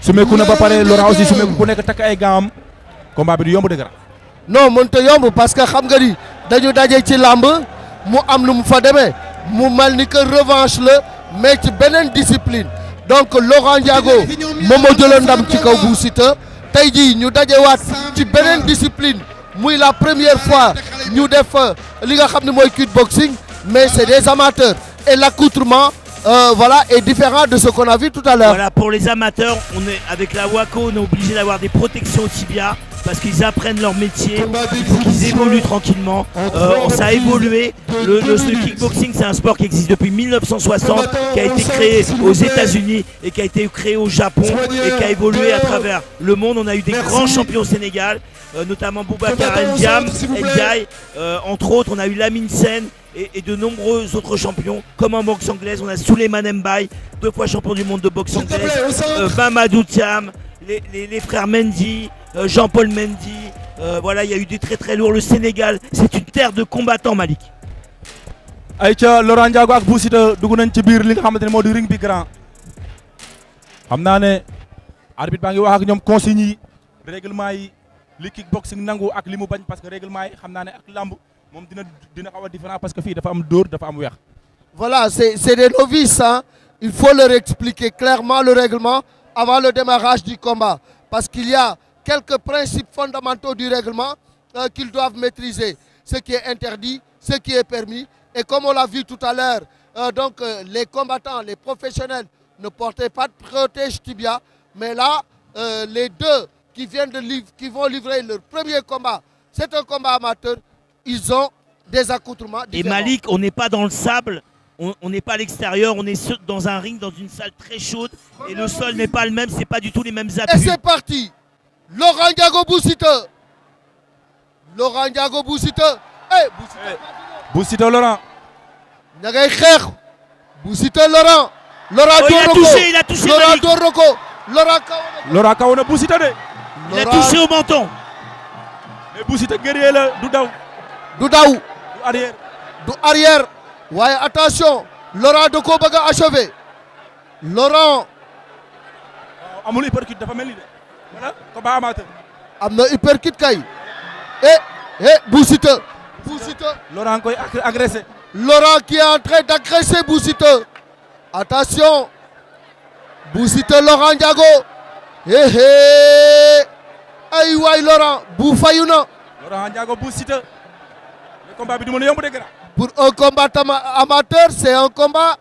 sumeeku na ba pare Laurent aussi sumeeku ku nekk takk ay gants combat bi du yomb de grand. non mënta yomb parce que xam nga ni dañu daje ci làmb mu am lu mu fa demee mu mel ni que revanche la mais ci beneen discipline donc Laurent Ndiago moom moo jëloon ndam ci kaw Bou Siteu tey jii ñu dajewaat ci beneen discipline muy la première fois ñu def li nga xam ne mooy kickboxing mais c'est des amateurs et l'accoutrement voilà, est différent de ce qu'on a vu tout à l'heure. Voilà, pour les amateurs, avec la WACO, on est obligé d'avoir des protections au tibia parce qu'ils apprennent leur métier, qu'ils évoluent tranquillement. Ça a évolué. Le kickboxing, c'est un sport qui existe depuis 1960, qui a été créé aux États-Unis et qui a été créé au Japon et qui a évolué à travers le monde. On a eu des grands champions au Sénégal, notamment Boubacar Ndiaye, entre autres. On a eu Lamine Sen. Et de nombreux autres champions, comme en boxe anglaise, on a Souleymane Mbaye, 2 fois champion du monde de boxe anglaise, Mamadou Thiam, les frères Mendy, Jean-Paul Mendy, voilà, il y a eu des très très lourds. Le Sénégal, c'est une terre de combattants, Malik. ayca Laurent Ndiago ak Bou Siteu dugg nañ ci biir li nga xamante ne moo di ring bi grand xam naa ne arbitre baa ngi wax ak ñoom consignes yi règlement yi li kickboxing nangu ak li mu bañ parce que règlement yi xam naa ne ak lamb moom dina xaw a différent parce que fii dafa am dóor dafa am weex. Voilà, c'est des novices, hein. Il faut leur expliquer clairement le règlement avant le démarrage du combat. Parce qu'il y a quelques principes fondamentaux du règlement qu'ils doivent maîtriser. Ce qui est interdit, ce qui est permis. Et comme on l'a vu tout à l'heure, les combattants, les professionnels ne portaient pas de protège tibia. Mais là, les deux qui vont livrer leur premier combat, c'est un combat amateur. Ils ont des accoutrements différents. Et Malik, on n'est pas dans le sable, on n'est pas à l'extérieur, on est dans un ring, dans une salle très chaude. Et le sol n'est pas le même, c'est pas du tout les mêmes appuis. Et c'est parti. Laurent Ndiago Bou Siteu. Laurent Ndiago Bou Siteu. Hey, Bou Siteu Laurent. ña ngay xeex. Bou Siteu Laurent. Laurent il a touché Laurent Malik. Doroko. Laurent kaw na Bou Siteu de. Il a touché au menton. mais Bou Siteu guerrier la du daw. du daw. du arrière. du arrière. waaye attention. Laurent da koo bëgg a achever. Laurent. amul uppercut dafa mel ni de. voilà combat amateur. am na uppercut kay. Bou Siteu. Bou Siteu. Laurent koy agressé. Laurent qui est en train d'agresser Bou Siteu. Attention. Bou Siteu Laurent Ndiago. ay waay Laurent Bou fayu na. Laurent Ndiago Bou Siteu. le combat bi du mën a yomb de grand. Pour un combat amateur, c'est un combat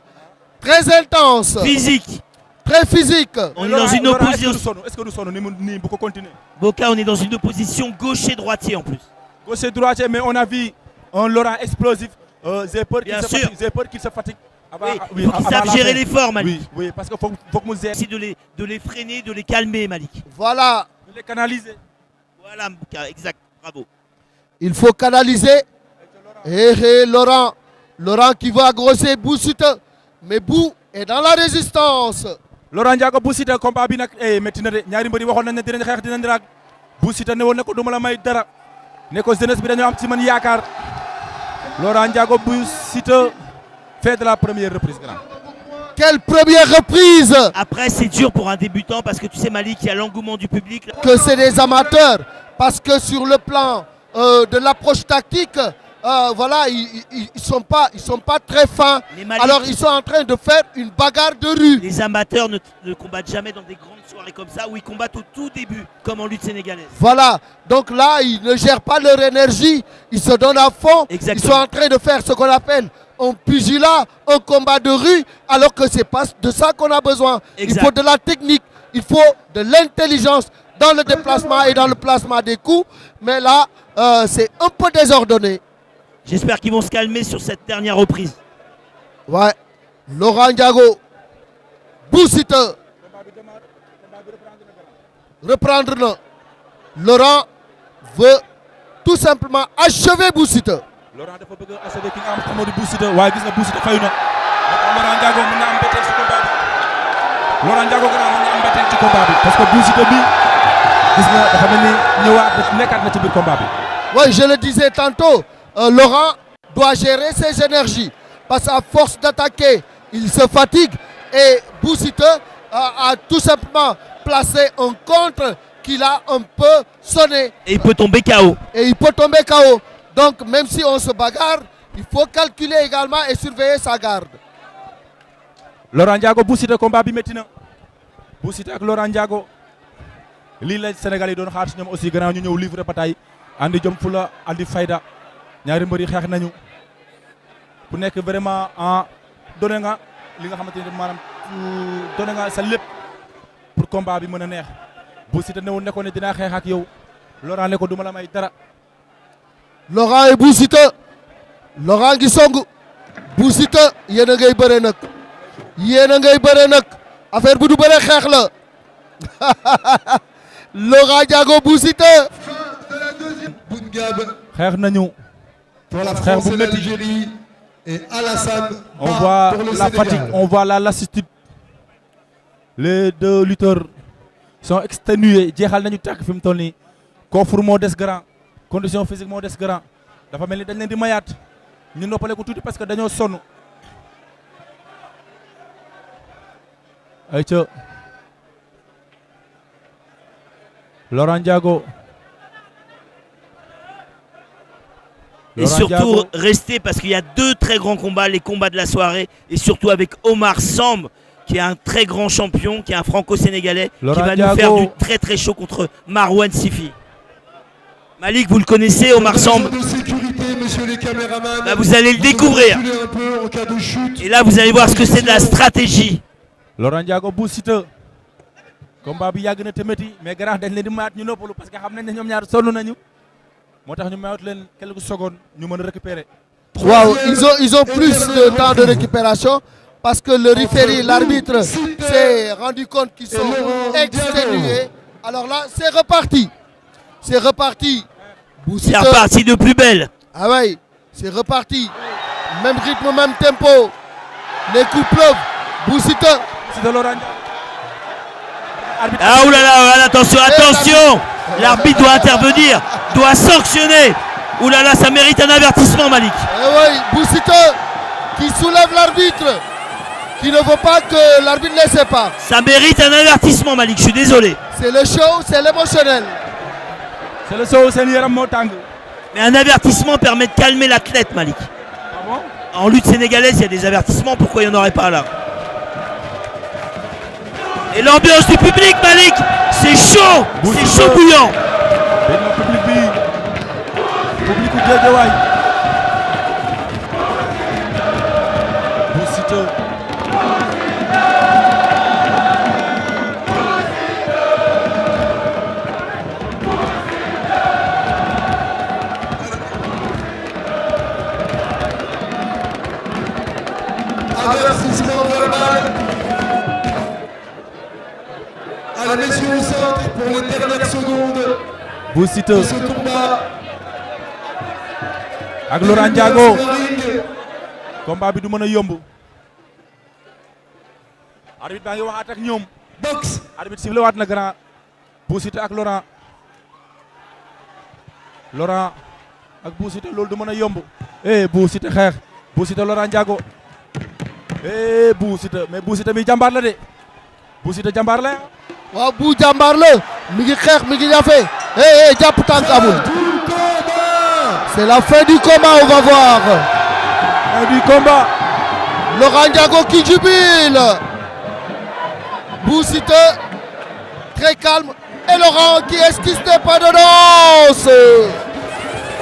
très intense. Physique. Très physique. On est dans une opposition. Est-ce que nous sommes ni beaucoup continuer? Boka, on est dans une opposition gaucher-droitier en plus. Gaucher-droitier, mais on a vu un Laurent explosif. J'ai peur qu'il se fatigue. Oui, il faut qu'ils savent gérer l'effort, Malik. Oui, parce qu'il faut que nous essayer de les freiner, de les calmer, Malik. Voilà. De les canaliser. Voilà, Boka, exact. Bravo. Il faut canaliser. Laurent. Laurent qui va agrosser Bou Siteu. Mais Bou est dans la résistance. Laurent Ndiago Bou Siteu combat bi nag métti na de ñaari mbër yi waxoon nañ ne dinañ xeex dinañ raag Bou Siteu ne woon ne ko duma la may dara ne ko jeunesse bi dañoo am ci man yaakaar Laurent Ndiago Bou Siteu fait de la première reprise grand. Quelle première reprise! Après c'est dur pour un débutant parce que tu sais Malik, il y a l'engouement du public. Que c'est des amateurs parce que sur le plan de l'approche tactique, voilà, ils sont pas très fins. Alors ils sont en train de faire une bagarre de rue. Les amateurs ne combattent jamais dans des grandes soirées comme ça où ils combattent au tout début, comme en lutte sénégalaise. Voilà, donc là ils ne gèrent pas leur énergie, ils se donnent à fond. Exactement. Ils sont en train de faire ce qu'on appelle un pugilat, un combat de rue, alors que c'est pas de ça qu'on a besoin. Exact. Il faut de la technique, il faut de l'intelligence dans le déplacement et dans le placement des coups. Mais là, c'est un peu désordonné. J'espère qu'ils vont se calmer sur cette dernière reprise. Ouais. Laurent Ndiago. Bou Siteu. Reprendre na. Laurent veut tout simplement achever Bou Siteu. Laurent dafa bëgg a achever ki nga xam moo di Bou Siteu waaye gis nga Bou Siteu fayu na. Laurent Ndiago mën na am mbetteel ci combat bi. Laurent Ndiago mën na am mbetteel ci combat bi parce que Bou Siteu bi gis nga dafa mel ni ñëwaat nekkaat na ci biir combat bi. Oui, je le disais tantôt. Laurent doit gérer ses énergies parce qu'à force d'attaquer, il se fatigue et Bou Siteu a tout simplement placé un contre qu'il a un peu sonné. Et il peut tomber KO. Et il peut tomber KO. Donc même si on se bagarre, il faut calculer également et surveiller sa garde. Laurent Ndiago Bou Siteu combat bi métti na Bou Siteu ak Laurent Ndiago lii la Sénégal yi doon xaar si ñoom aussi gannaaw ñu ñëw livre bataille andi jom fula andi fayda ñaari mbër yi xeex nañu ku nekk vraiment donné nga li nga xamante ne maanaam donné nga sa lépp pour combat bi mën a neex Bou Siteu ne ko ne dinaa xeex ak yow Laurent ne ko duma la may dara. Laurent et Bou Siteu Laurent ngi song Bou Siteu yéen a ngay bëre nag yéen a ngay bëre nag affaire bu du bëre xeex la Laurent Ndiago Bou Siteu. xeex nañu. Pour la France et l'Algérie et Alassane. On voit la fatigue, on voit la lassitude. Les deux lutteurs sont exténués jeexal nañu tàkk fi mu toll nii koofur moo des grand condition physique moo des grand dafa mel ni dañ leen di mayaat ñu noppale ko tuuti parce que dañoo sonn. ayca Laurent Ndiago. Et surtout rester parce qu'il y a deux très grands combats, les combats de la soirée, et surtout avec Omar Samb, qui est un très grand champion, qui est un franco-sénégalais, qui va nous faire du très très chaud contre Marwan Sifi. Malik, vous le connaissez, Omar Samb. Bah, vous allez le découvrir. Et là, vous allez voir ce que c'est de la stratégie. Laurent Ndiago Bou Siteu combat bi yàgg na te métti mais grand dañ leen di mayaat ñu noppalu parce que xam nañ ne ñoom ñaar sonn nañu moo tax ñu mayat leen quelques secondes ñu mën a récupérer. Waaw, ils ont plus de temps de récupération parce que le référé, l'arbitre s'est rendu compte qu'ils sont exténués. Alors là, c'est reparti. C'est reparti. C'est reparti de plus belle. Ah oui, c'est reparti. Même rythme, même tempo. Les coups pleuvent. Bou Siteu. Ah oulala, attention, attention. L'arbitre doit intervenir, doit sanctionner. Oulala, ça mérite un avertissement, Malik. Eh oui, Bou Siteu qui soulève l'arbitre, qui ne veut pas que l'arbitre ne le sépare. Ça mérite un avertissement, Malik, je suis désolé. C'est le show, c'est l'émotionnel. C'est le show, c'est l'IRM Motang. Mais un avertissement permet de calmer l'athlète, Malik. Ah bon? En lutte sénégalaise, il y a des avertissements, pourquoi il n'y en aurait pas là? Et l'ambiance du public, Malik, c'est chaud, c'est chaud bouillant. Bou Siteu. Avertissement verbal. Allez, messieurs au centre pour les dernières secondes Bou Siteu de ce combat. ak Laurent Ndiago combat bi du mën a yomb. arbitre baa ngi waxaat ak ñoom. Box. arbitre sifflé waat na grand Bou Siteu ak Laurent. Laurent ak Bou Siteu loolu du mën a yomb. Bou Siteu xeex Bou Siteu Laurent Ndiago. Bou Siteu mais Bou Siteu mi jàmbaar la de. Bou Siteu jàmbaar la. waaw Bou jàmbaar la mi ngi xeex mi ngi ñafe. jàpp tànk amul. C'est la fin du combat, on va voir. Fin du combat. Laurent Ndiago qui jubile. Bou Siteu très calme. Et Laurent qui esquisse des pas de danse.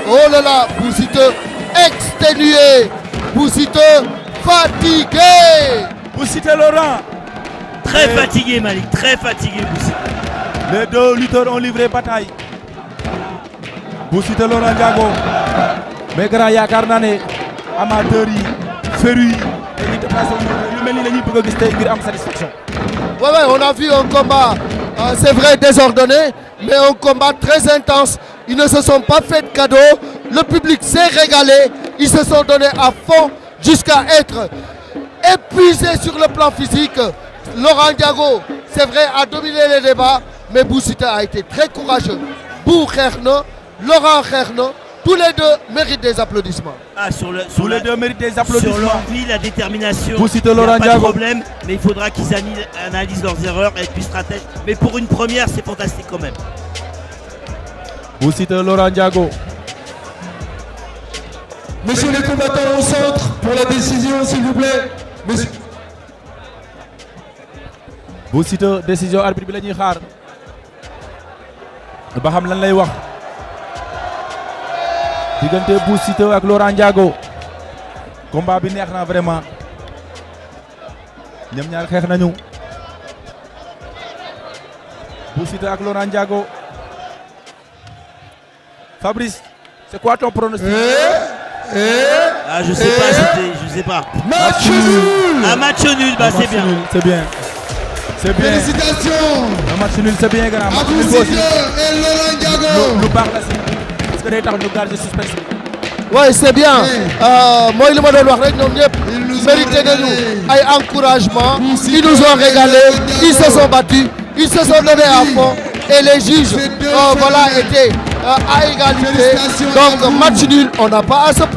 Oh là là, Bou Siteu exténué. Bou Siteu fatigué. Bou Siteu Laurent. Très fatigué, Malik, très fatigué, Bou Siteu. Les deux lutteurs ont livré bataille. Bou Siteu Laurent Ndiago. mais grand yaakaar naa ne amateurs yi féru yi dañuy déplacé yu mel ni la ñuy bëgg a gis tey ngir am satisfaction. Ouais, on a vu un combat, c'est vrai, désordonné, mais un combat très intense. Ils ne se sont pas fait de cadeaux. Le public s'est régalé. Ils se sont donnés à fond jusqu'à être épuisés sur le plan physique. Laurent Ndiago, c'est vrai, a dominé les débats, mais Bou Siteu a été très courageux. Bou xeex na, Laurent xeex na, tous les deux méritent des applaudissements. Ah, Tous les deux méritent des applaudissements. Sur l'envie, la détermination, Bou Siteu, il n'y a Laurent pas de Ndiago. problème, mais il faudra qu'ils analysent leurs erreurs et être plus stratèges. Mais pour une première, c'est fantastique quand même. Bou Siteu, Laurent Ndiago. Messieurs les combattants au centre pour la décision, s'il vous plaît. Messieurs. Bou Siteu décision arbitre bi la ñuy xaar ba xam lan lay wax diggante Bou Siteu ak Laurent Ndiago combat bi neex na vraiment ñoom ñaar xeex nañu Bou Siteu ak Laurent Ndiago. Fabrice, c'est quoi ton pronostic? Ah, je sais pas, je sais pas. Match nul. Un match nul, bah c'est bien. C'est bien. C'est bien. Félicitations Un match nul, c'est bien grand. à Bou Siteu et Laurent Ndiago. lu baax la si parce que day tax ñu garder suspense bi. Oui, c'est bien. Moi, il m'a donné mérité de nous ay encouragement. Ils nous ont régalé, ils se sont battus, ils se sont donnés à fond et les juges voilà, étaient à égalité. Donc, match nul, on n'a pas à se